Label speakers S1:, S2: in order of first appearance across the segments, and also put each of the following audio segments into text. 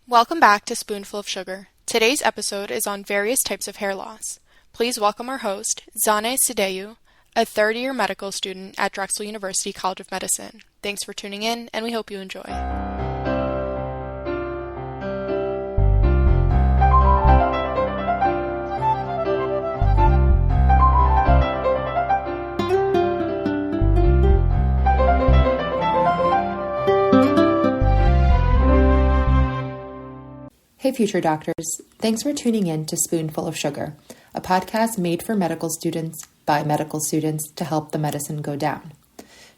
S1: Welcome back to Spoonful of Sugar. Today's episode is on various types of hair loss. Please welcome our host, Zane Sejdiu, a third-year medical student at Drexel University College of Medicine. Thanks for tuning in, and we hope you enjoy.
S2: Hey future doctors, thanks for tuning in to Spoonful of Sugar, a podcast made for medical students by medical students to help the medicine go down.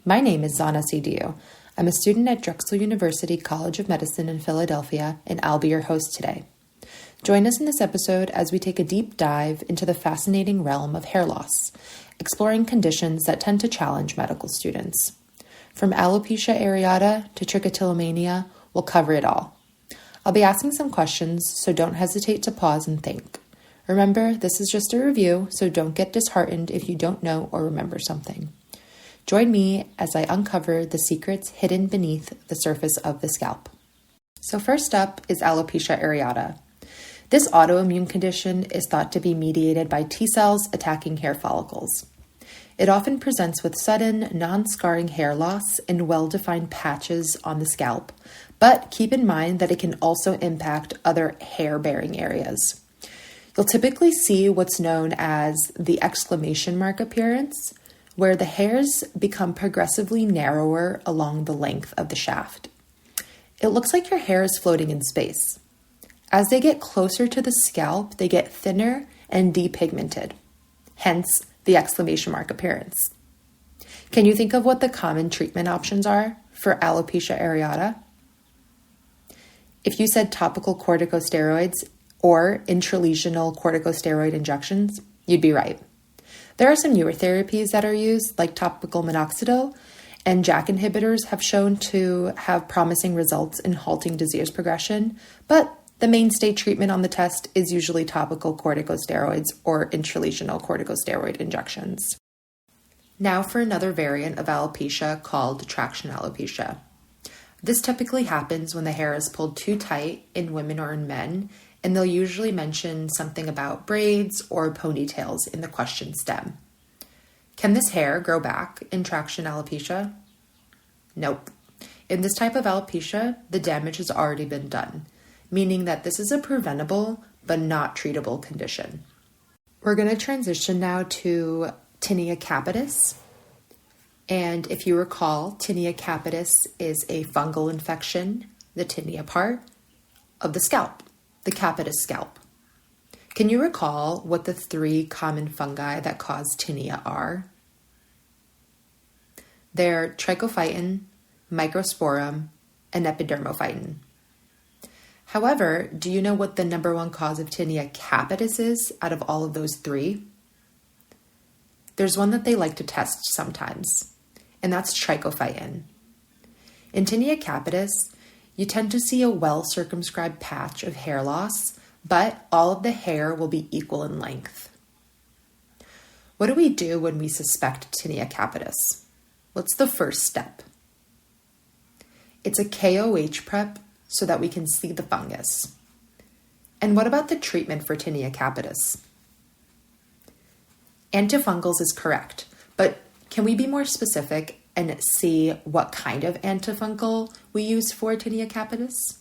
S2: My name is Zane Sejdiu. I'm a student at Drexel University College of Medicine in Philadelphia, and I'll be your host today. Join us in this episode as we take a deep dive into the fascinating realm of hair loss, exploring conditions that tend to challenge medical students. From alopecia areata to trichotillomania, we'll cover it all. I'll be asking some questions, so don't hesitate to pause and think. Remember, this is just a review, so don't get disheartened if you don't know or remember something. Join me as I uncover the secrets hidden beneath the surface of the scalp. So first up is alopecia areata. This autoimmune condition is thought to be mediated by T cells attacking hair follicles. It often presents with sudden, non-scarring hair loss and well-defined patches on the scalp, but keep in mind that it can also impact other hair-bearing areas. You'll typically see what's known as the exclamation mark appearance, where the hairs become progressively narrower along the length of the shaft. It looks like your hair is floating in space. As they get closer to the scalp, they get thinner and depigmented, hence the exclamation mark appearance. Can you think of what the common treatment options are for alopecia areata? If you said topical corticosteroids or intralesional corticosteroid injections, you'd be right. There are some newer therapies that are used, like topical minoxidil, and JAK inhibitors have shown to have promising results in halting disease progression, but the mainstay treatment on the test is usually topical corticosteroids or intralesional corticosteroid injections. Now for another variant of alopecia called traction alopecia. This typically happens when the hair is pulled too tight in women or in men, and they'll usually mention something about braids or ponytails in the question stem. Can this hair grow back in traction alopecia? Nope. In this type of alopecia, the damage has already been done, meaning that this is a preventable but not treatable condition. We're going to transition now to tinea capitis. And if you recall, tinea capitis is a fungal infection, the tinea part, of the scalp, the capitis scalp. Can you recall what the three common fungi that cause tinea are? They're trichophyton, microsporum, and epidermophyton. However, do you know what the number one cause of tinea capitis is out of all of those three? There's one that they like to test sometimes, and that's trichophyton. In tinea capitis, you tend to see a well-circumscribed patch of hair loss, but all of the hair will be equal in length. What do we do when we suspect tinea capitis? What's the first step? It's a KOH prep so that we can see the fungus. And what about the treatment for tinea capitis? Antifungals is correct, but can we be more specific and see what kind of antifungal we use for tinea capitis?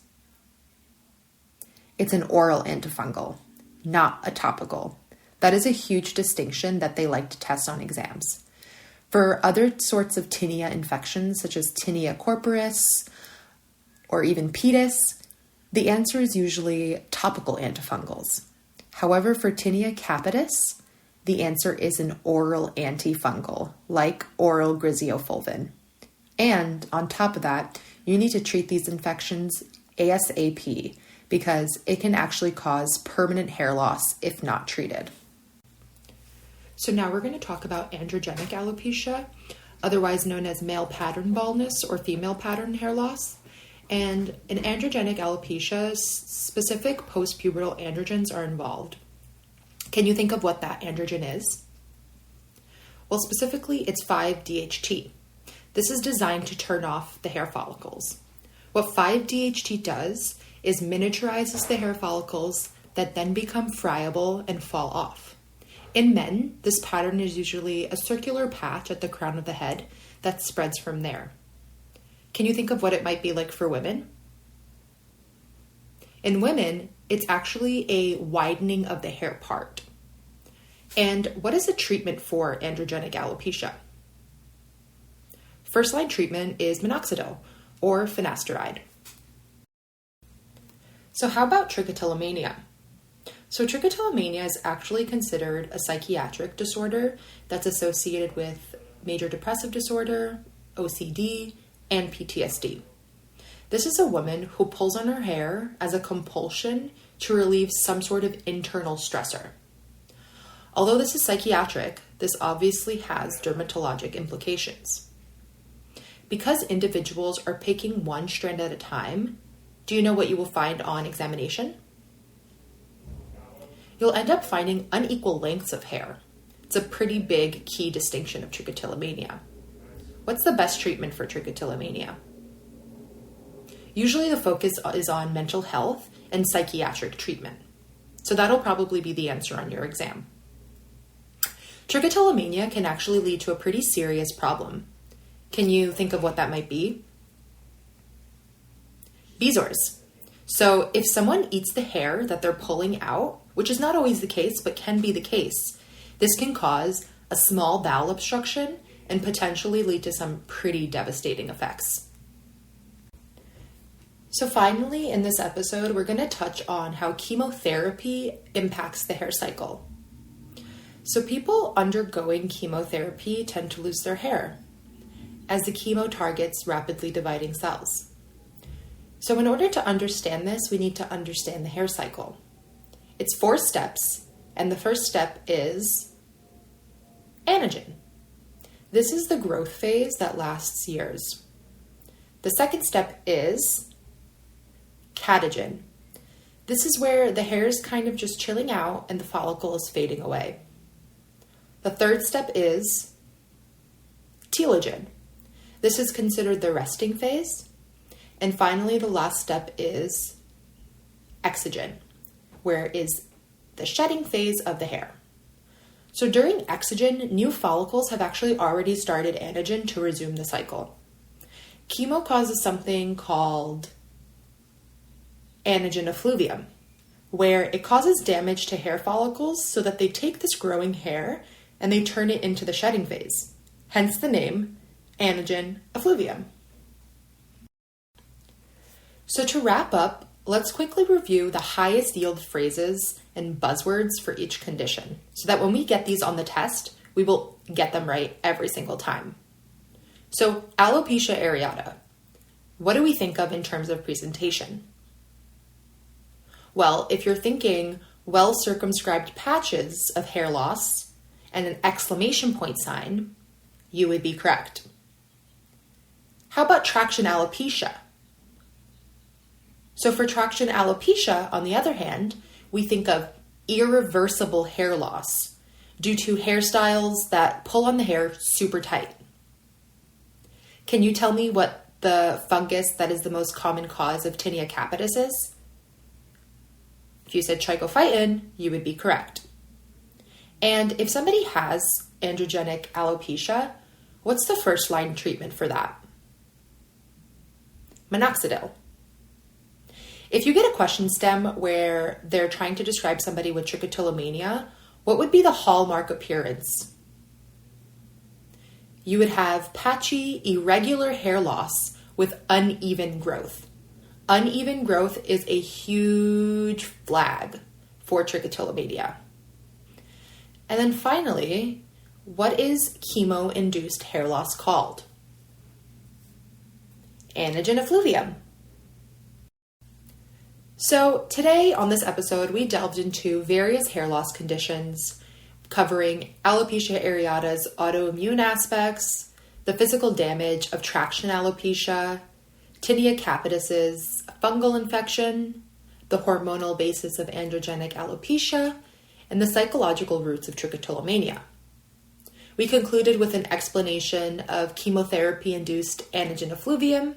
S2: It's an oral antifungal, not a topical. That is a huge distinction that they like to test on exams. For other sorts of tinea infections, such as tinea corporis or even pedis, the answer is usually topical antifungals. However, for tinea capitis, the answer is an oral antifungal, like oral griseofulvin. And on top of that, you need to treat these infections ASAP because it can actually cause permanent hair loss if not treated. So now we're going to talk about androgenic alopecia, otherwise known as male pattern baldness or female pattern hair loss. And in androgenic alopecia, specific postpubertal androgens are involved. Can you think of what that androgen is? Well, specifically, it's 5-DHT. This is designed to turn off the hair follicles. What 5-DHT does is miniaturizes the hair follicles that then become friable and fall off. In men, this pattern is usually a circular patch at the crown of the head that spreads from there. Can you think of what it might be like for women? In women, it's actually a widening of the hair part. And what is the treatment for androgenic alopecia? First-line treatment is minoxidil or finasteride. So how about trichotillomania? So trichotillomania is actually considered a psychiatric disorder that's associated with major depressive disorder, OCD, and PTSD. This is a woman who pulls on her hair as a compulsion to relieve some sort of internal stressor. Although this is psychiatric, this obviously has dermatologic implications. Because individuals are picking one strand at a time, do you know what you will find on examination? You'll end up finding unequal lengths of hair. It's a pretty big key distinction of trichotillomania. What's the best treatment for trichotillomania? Usually the focus is on mental health and psychiatric treatment. So that'll probably be the answer on your exam. Trichotillomania can actually lead to a pretty serious problem. Can you think of what that might be? Bezoars. So if someone eats the hair that they're pulling out, which is not always the case, but can be the case, this can cause a small bowel obstruction and potentially lead to some pretty devastating effects. So finally, in this episode, we're going to touch on how chemotherapy impacts the hair cycle. So people undergoing chemotherapy tend to lose their hair, as the chemo targets rapidly dividing cells. So in order to understand this, we need to understand the hair cycle. It's 4 steps, and the first step is anagen. This is the growth phase that lasts years. The second step is catagen. This is where the hair is kind of just chilling out and the follicle is fading away. The third step is telogen. This is considered the resting phase. And finally, the last step is exogen, where is the shedding phase of the hair. So during exogen, new follicles have actually already started anagen to resume the cycle. Chemo causes something called anagen effluvium, where it causes damage to hair follicles so that they take this growing hair and they turn it into the shedding phase. Hence the name anagen effluvium. So to wrap up, let's quickly review the highest yield phrases and buzzwords for each condition so that when we get these on the test, we will get them right every single time. So alopecia areata. What do we think of in terms of presentation? Well, if you're thinking well-circumscribed patches of hair loss and an exclamation point sign, you would be correct. How about traction alopecia? So for traction alopecia, on the other hand, we think of irreversible hair loss due to hairstyles that pull on the hair super tight. Can you tell me what the fungus that is the most common cause of tinea capitis is? If you said trichophyton, you would be correct. And if somebody has androgenic alopecia, what's the first line treatment for that? Minoxidil. If you get a question stem where they're trying to describe somebody with trichotillomania, what would be the hallmark appearance? You would have patchy, irregular hair loss with uneven growth. Uneven growth is a huge flag for trichotillomania. And then finally, what is chemo-induced hair loss called? Anagen effluvium. So today on this episode, we delved into various hair loss conditions covering alopecia areata's autoimmune aspects, the physical damage of traction alopecia, tinea capitis's fungal infection, the hormonal basis of androgenic alopecia, and the psychological roots of trichotillomania. We concluded with an explanation of chemotherapy-induced anagen effluvium,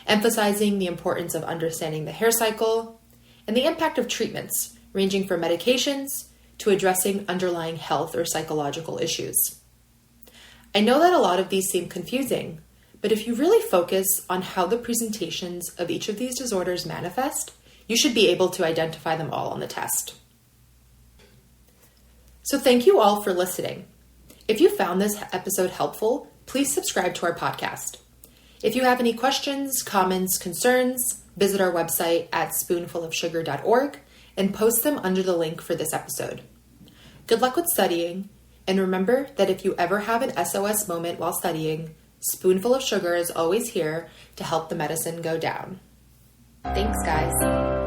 S2: emphasizing the importance of understanding the hair cycle and the impact of treatments, ranging from medications to addressing underlying health or psychological issues. I know that a lot of these seem confusing, but if you really focus on how the presentations of each of these disorders manifest, you should be able to identify them all on the test. So thank you all for listening. If you found this episode helpful, please subscribe to our podcast. If you have any questions, comments, concerns, visit our website at spoonfulofsugar.org and post them under the link for this episode. Good luck with studying, and remember that if you ever have an SOS moment while studying, Spoonful of Sugar is always here to help the medicine go down. Thanks, guys.